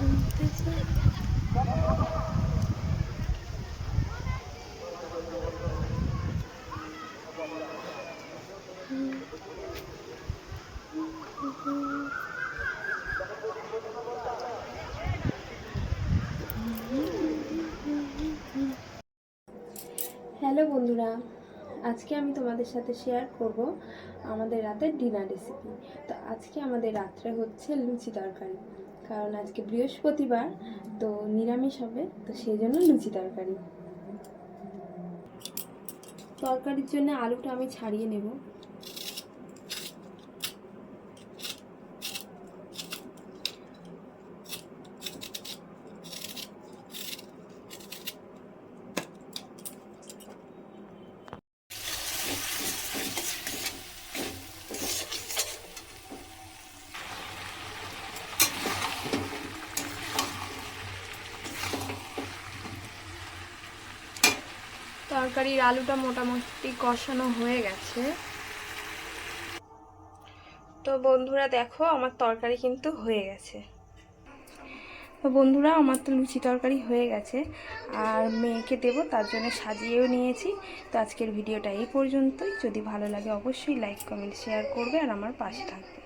Hello বন্ধুরা, আজকে আমি তোমাদের সাথে শেয়ার করব আমাদের রাতের ডিনার রেসিপি। তো আজকে আমাদের রাত্রে হচ্ছে লুচি তরকারি, কারণ আজকে বৃহস্পতিবার, তো নিরামিষ হবে, তো সেই জন্য লুচি তরকারি। তরকারির জন্য আলুটা আমি ছাড়িয়ে নেব। তরকারির আলুটা মোটামুটি কষানো হয়ে গেছে। তো বন্ধুরা দেখো, আমার তরকারি কিন্তু হয়ে গেছে। তো বন্ধুরা, আমার তো লুচি তরকারি হয়ে গেছে, আর মেয়েকে দেবো তার জন্য সাজিয়েও নিয়েছি। তো আজকের ভিডিওটা এই পর্যন্তই। যদি ভালো লাগে অবশ্যই লাইক, কমেন্ট, শেয়ার করবে আর আমার পাশে থাকবে।